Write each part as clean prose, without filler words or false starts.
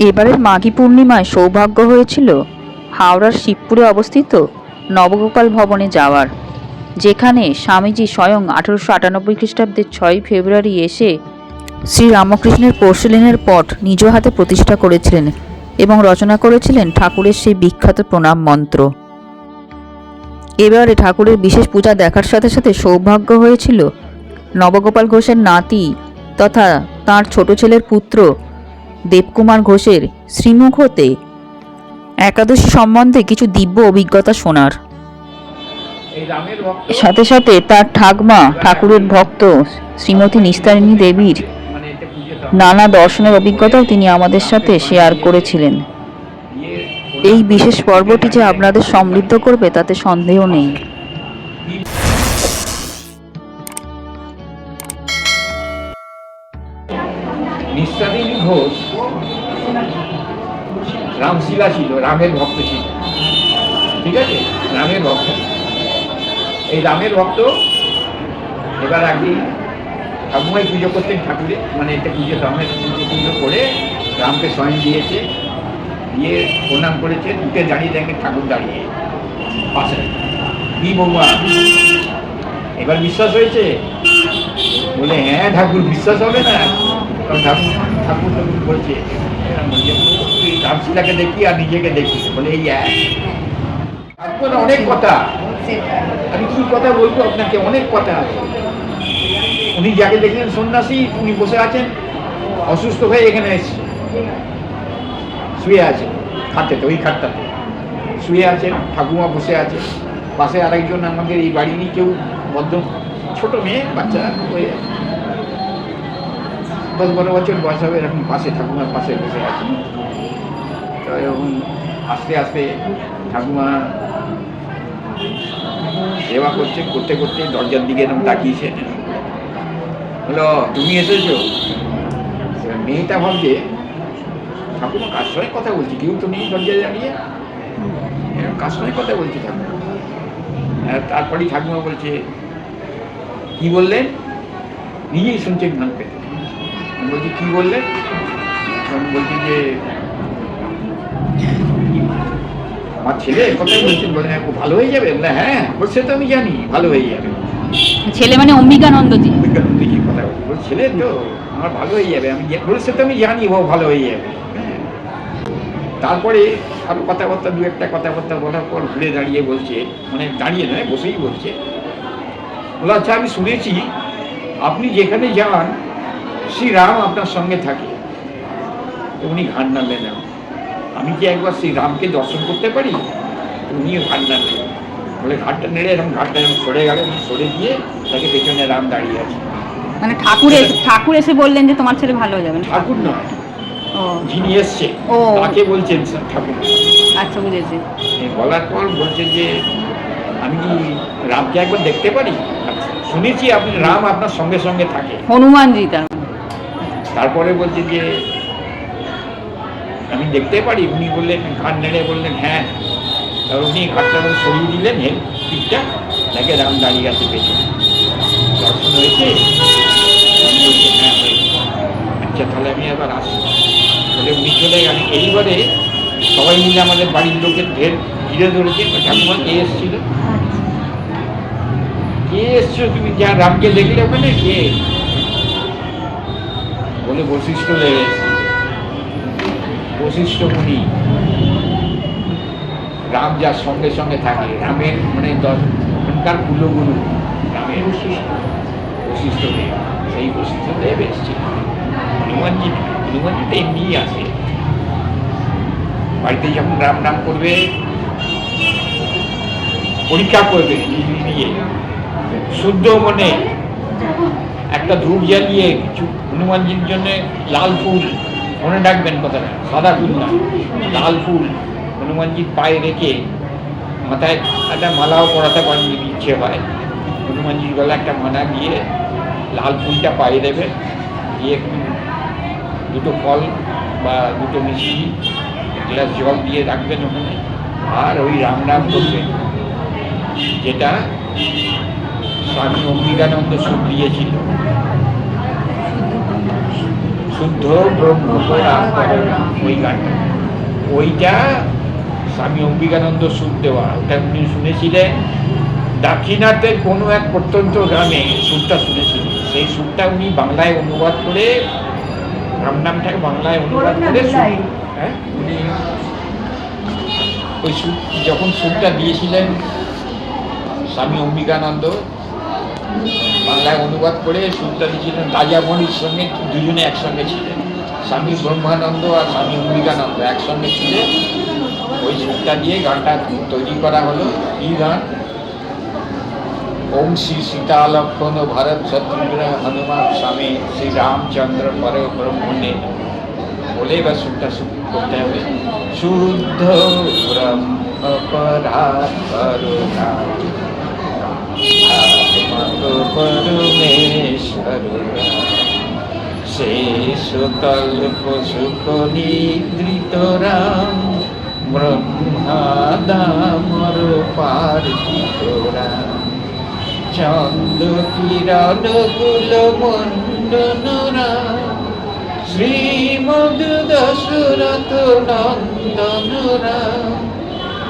এবারের মাঘী পূর্ণিমায় সৌভাগ্য হয়েছিল হাওড়ার শিবপুরে অবস্থিত নবগোপাল ভবনে যাওয়ার, যেখানে স্বামীজি স্বয়ং 1898 খ্রিস্টাব্দের 6 ফেব্রুয়ারি এসে শ্রীরামকৃষ্ণের পোর্সেলেনের পট নিজ হাতে প্রতিষ্ঠা করেছিলেন এবং রচনা করেছিলেন ঠাকুরের সেই বিখ্যাত প্রণাম মন্ত্র। এবারে ঠাকুরের বিশেষ পূজা দেখার সাথে সাথে সৌভাগ্য হয়েছিল নবগোপাল ঘোষের নাতি তথা তাঁর ছোট ছেলের পুত্র দেবকুমার ঘোষের শ্রীমুখ হতে একাদশী সম্বন্ধে কিছু দিব্য অভিজ্ঞতা শোনার। সাথে সাথে তার ঠাকমা ঠাকুরের ভক্ত শ্রীমতী নিস্তারিণী দেবীর নানা দর্শনের অভিজ্ঞতাও তিনি আমাদের সাথে শেয়ার করেছিলেন। এই বিশেষ পর্বটি যে আপনাদের সমৃদ্ধ করবে তাতে সন্দেহ নেই। নিস্তারিণী ঘোষ রামশিলা ছিল, রামের ভক্ত ছিল, ঠিক আছে, রামের ভক্ত। এই রামের ভক্ত এবার একদিন ঠাকুমাই পুজো করতেন ঠাকুরে, মানে এটা পুজো রামের পুজো করে রামকে স্বয়ং দিয়েছে, দিয়ে প্রণাম করেছে, দুটো দাঁড়িয়ে দেখে ঠাকুর দাঁড়িয়ে পাশে কি বৌমা এবার বিশ্বাস হয়েছে? বলে হ্যাঁ ঠাকুর, বিশ্বাস হবে না? কারণ ঠাকুর ঠাকুর ঠাকুর বলছে রামশিলাকে দেখি আর নিজেকে দেখি, বলে এই ঠাকুর অনেক কথা, আমি কি কথা বলবো আপনাকে, অনেক কথা আছে। উনি যাকে দেখলেন সন্ন্যাসী, উনি বসে আছেন অসুস্থ হয়ে, এখানে এসে শুয়ে আছেন খাটটাতে, ওই খাটটাতে শুয়ে আছেন, ঠাকুমা বসে আছে পাশে। আরেকজন আমাদের এই বাড়িরই কেউ মধ্য ছোট মেয়ে বাচ্চা, ওই 10-12 বছর বয়স হবে এরকম, পাশে ঠাকুমার পাশে বসে আছে। তো এরকম আস্তে আস্তে ঠাকুমা সেবা করছে, করতে করতে দরজার দিকে এরকম তাকিয়েছে, বলো তুমি এসেছো? মেয়েটা ভাবছে ঠাকুমা কার সঙ্গে কথা বলছি, কেউ তো নেই দরজায় দাঁড়িয়ে, কার সঙ্গে কথা বলছি ঠাকুমা। তারপরেই ঠাকুমা বলছে কি বললেন, নিজেই শুনছেন গান পেতে। বলছি কি বললেন? বলছি যে আমার ছেলে কথা বলছেন, বলে হ্যাঁ ভালো হয়ে যাবে। বলে হ্যাঁ বলছে, তো আমি জানি ভালো হয়ে যাবে। ছেলে মানে অম্বিকানন্দজি। অম্বিকানন্দজি কথা বলছে, ছেলে তো আমার ভালো হয়ে যাবে, আমি বলছে তো আমি জানি ও ভালো হয়ে যাবে। তারপরে আরো কথাবার্তা, দু একটা কথাবার্তা বলার পর ঘুরে দাঁড়িয়ে বলছে, মানে দাঁড়িয়ে নয় বসেই বলছে, বলে আচ্ছা আমি শুনেছি আপনি যেখানে যান শ্রীরাম আপনার সঙ্গে থাকে। উনি ঘাট নামলেন, আমি কি একবার শ্রীরামকে দর্শন করতে পারি? উনিও ঘাট নামলেন, বলে ঘাটটা নেড়ে এরকম ঘাটটা এরকম সরে গেলেন, সরে গিয়ে তাকে পেছনে রাম দাঁড়িয়ে আছে। মানে ঠাকুর এসে বললেন যে তোমার ছেলে ভালো হয়ে যাবে? ঠাকুর নয়, যিনি এসছে তাকে বলছেন ঠাকুর। আচ্ছা বুঝেছি। বলার পর বলছে যে আমি কি রামকে একবার দেখতে পারি? শুনেছি আপনি রাম আপনার সঙ্গে সঙ্গে থাকে, হনুমানজি। তারপরে বলছে যে আমি দেখতে পারি? উনি বললেন, ঘাট নেড়ে বললেন হ্যাঁ। তারপর উনি ঘাটটা সরিয়ে দিলেন, পিঠটা দেখে রাম দাঁড়িয়ে আছে পেছনে। দর্শন হয়েছে? হ্যাঁ হয়েছে। আচ্ছা তাহলে আমি এবার আসি বলে উনি চলে গেলেন। এইবারে সবাই মিলে আমাদের বাড়ির লোকের ঢের ঘিরে ধরেছে, ঠাকুমা কে এসেছিল, কে এসছো তুমি, যা রামকে দেখলে ওখানে কে? বলে বশিষ্ঠ দেব এসছে। বশিষ্ঠ মুনি, রাম যার সঙ্গে সঙ্গে থাকে, রামের মানে ওখানকার কুলগুরু রামের বশিষ্ঠ দেব, সেই বশিষ্ঠ দেব এসছে। হনুমানজি তো এমনিই আসে, বাড়িতে যখন রাম নাম করবে পরীক্ষা করবে নিয়ে শুদ্ধ মনে একটা ধূপ জ্বালিয়ে কিছু হনুমানজির জন্য লাল ফুল, মনে রাখবেন কথাটা, সাদা ফুল না, লাল ফুল হনুমানজির পায়ে রেখে মাথায় একটা মালাও পরাতে পারেন যদি ইচ্ছে হয়। হনুমানজির গলা একটা মালা দিয়ে লাল ফুলটা পায়ে দেবে, দিয়ে একটু দুটো ফল বা দুটো মিষ্টি গ্লাস জল দিয়ে রাখবেন ওখানে, আর ওই রাম নাম করবেন, যেটা স্বামী অম্বিকানন্দ সুখ দিয়েছিল। শুদ্ধ ব্রহ্ম রাম পরম, ওই গানটা, ওইটা স্বামী অম্বিকানন্দ সুর দেওয়া, ওটা উনি শুনেছিলেন দাক্ষিণাত্যের কোনো এক প্রত্যন্ত গ্রামে, সুরটা শুনেছিলেন। সেই সুরটা উনি বাংলায় অনুবাদ করে, রাম নামটাকে বাংলায় অনুবাদ করে হ্যাঁ, উনি ওই সুর যখন সুরটা দিয়েছিলেন স্বামী অম্বিকানন্দ, বাংলায় অনুবাদ করে সুরটা দিয়েছিলেন রাজামণির সঙ্গে, দুজনে একসঙ্গে ছিলেন, স্বামী ব্রহ্মানন্দ আর স্বামী অম্বিকানন্দ একসঙ্গে ছিলেন। ওই সুরটা দিয়ে গানটা তৈরি করা হলো। এই গান ওম শ্রী সীতা লক্ষণ ভরত শত্রুঘ্ন হনুমান স্বামী শ্রী রামচন্দ্র পর ব্রহ্মণে বলে বা সুরটা করতে হবে। শুদ্ধ ব্রহ্ম পরমেশ্বর শেষ কল্প সুখ নিদ্রিত রাম ব্রহ্মাদামর পার্থিত রাম চন্দ্র কিরণ কুল মণ্ডন রাম শ্রীমদ দশরথ নন্দন রাম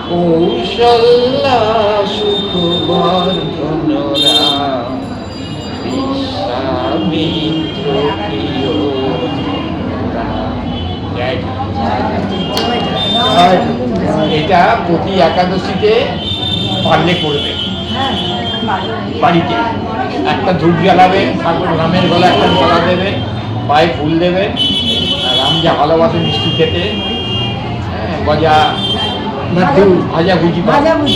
কৌশল্যা সুখবর্ধন রাম বিশ্বামিত্র প্রিয় রাম। এটা প্রতি একাদশীতে পারলে করবে, বাড়িতে একটা ধূপ জ্বালাবেন, ঠাকুর রামের গলা একটা গলা দেবেন, পায়ে ফুল দেবেন, রাম যা ভালোবাসে মিষ্টি খেতে, হ্যাঁ, গজা ভাজা ভুজি,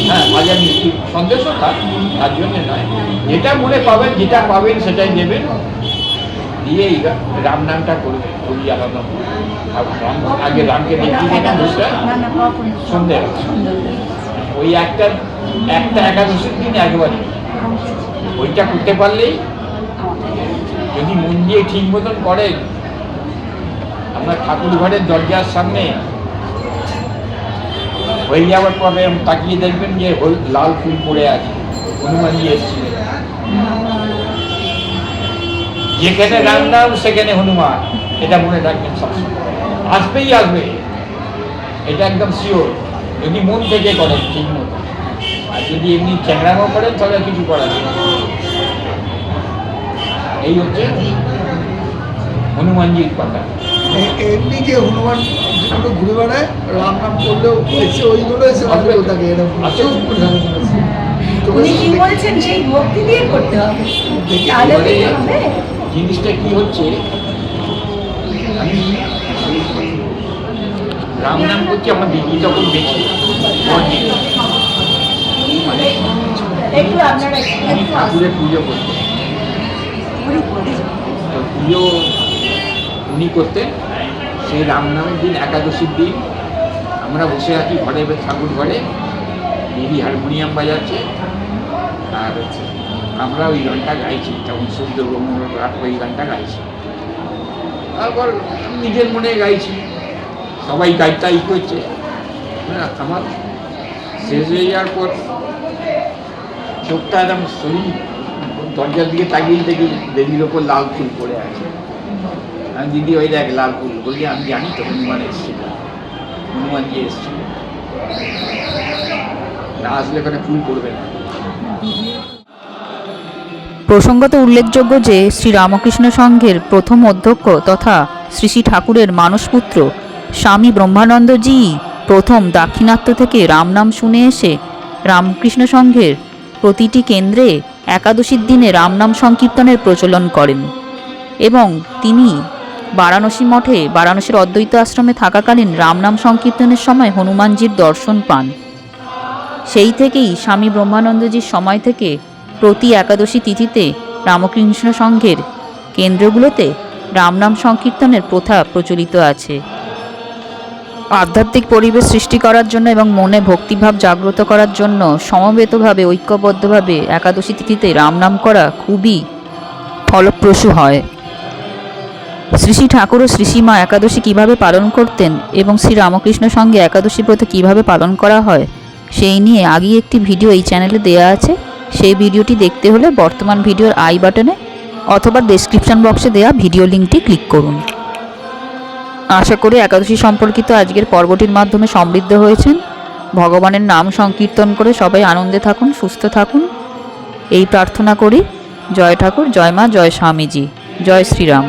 হ্যাঁ ভাজা মিষ্টি সন্দেশও থাক, তার জন্য নয়, যেটা মনে পাবেন, যেটা পাবেন সেটাই দেবেন, দিয়ে রাম নামটা করবে ধূপ জ্বালানো। আগে রামকে দেখিয়ে দেবেন ধূপটা সন্ধ্যে, ওই একটা একাদশীর দিন একবারই ওইটা করতে পারলেই, যদি মন দিয়ে ঠিক মতন করেন, আপনার ঠাকুর ঘরের দরজার সামনে হয়ে যাওয়ার পরে তাকিয়ে দেখবেন যে লাল ফুল পড়ে আছে, হনুমানজি এসেছিলেন। যেখানে রাম নাম সেখানে হনুমান, এটা মনে রাখবেন সবসময়, আসবেই আসবে, এটা একদম শিওর, যদি মন থেকে করেন ঠিক মতো। আর যদি এমনি চ্যাংড়ামো করেন তাহলে কিছু করার নেই। এই হচ্ছে হনুমানজির কথা। এমনি যে হনুমান যেগুলো ঘুরে বেড়ায় রাম নাম করলেও এসে ওইগুলো এসে আসবে ওটাকে এরকম উনি কি বলছেন সেই ভক্তি দিয়ে করতে হবে, তাহলে হবে। জিনিসটা কি হচ্ছে, আমি রাম নাম করছি, আমার দিদি তখন বেঁচে, মানে একটু আপনারা উনি ঠাকুরের পুজো করতেন, তো পুজো উনি করতেন। সেই রাম নামের দিন, একাদশীর দিন, আমরা বসে আছি ঘরে, ঠাকুর ঘরে, দিদি হারমোনিয়াম বাজাচ্ছে, আর আমরা ওই গানটা গাইছি, তখন শুদ্ধ ব্রহ্ম ওই গানটা গাইছি, তারপর নিজের মনে গাইছি, সবাই গাইতাই করছে। আমার শেষ হয়ে যাওয়ার পর চোখটা একদম শরীর দরজার দিকে তাকিয়ে দেখি দেবীর ওপর লাল ফুল পড়ে আছে। আমি দিদি ওই দেখ লাল ফুল, বলছি আমি জানি তো হনুমান এসেছিল, হনুমানজি এসেছিল, না আসলে ওখানে ফুল পড়বে না। প্রসঙ্গত উল্লেখযোগ্য যে শ্রী রামকৃষ্ণ সংঘের প্রথম অধ্যক্ষ তথা শ্রী শ্রী ঠাকুরের মানসপুত্র স্বামী ব্রহ্মানন্দজি প্রথম দাক্ষিণাত্য থেকে রামনাম শুনে এসে রামকৃষ্ণ সংঘের প্রতিটি কেন্দ্রে একাদশীর দিনে রামনাম সংকীর্তনের প্রচলন করেন এবং তিনি বারাণসী মঠে, বারাণসীর অদ্বৈত আশ্রমে থাকাকালীন রামনাম সংকীর্তনের সময় হনুমানজির দর্শন পান। সেই থেকেই স্বামী ব্রহ্মানন্দজির সময় থেকে প্রতি একাদশী তিথিতে রামকৃষ্ণ সংঘের কেন্দ্রগুলোতে রামনাম সংকীর্তনের প্রথা প্রচলিত আছে। আধ্যাত্মিক পরিবেশ সৃষ্টি করার জন্য এবং মনে ভক্তিভাব জাগ্রত করার জন্য সমবেতভাবে, ঐক্যবদ্ধভাবে একাদশী তিথিতে রামনাম করা খুবই ফলপ্রসূ হয়। শ্রী শ্রী ঠাকুর ও শ্রী শ্রীমা একাদশী কীভাবে পালন করতেন এবং শ্রী রামকৃষ্ণ সঙ্গে একাদশী ব্রত কীভাবে পালন করা হয় সেই নিয়ে আগেই একটি ভিডিও এই চ্যানেলে দেওয়া আছে। সেই ভিডিওটি দেখতে হলে বর্তমান ভিডিওর আই বাটনে অথবা ডেসক্রিপশন বক্সে দেওয়া ভিডিও লিঙ্কটি ক্লিক করুন। আশা করি একাদশী সম্পর্কিত আজকের পর্বটির মাধ্যমে সমৃদ্ধ হয়েছেন। ভগবানের নাম সংকীর্তন করে সবাই আনন্দে থাকুন, সুস্থ থাকুন, এই প্রার্থনা করি। জয় ঠাকুর, জয় মা, জয় স্বামীজি, জয় শ্রীরাম।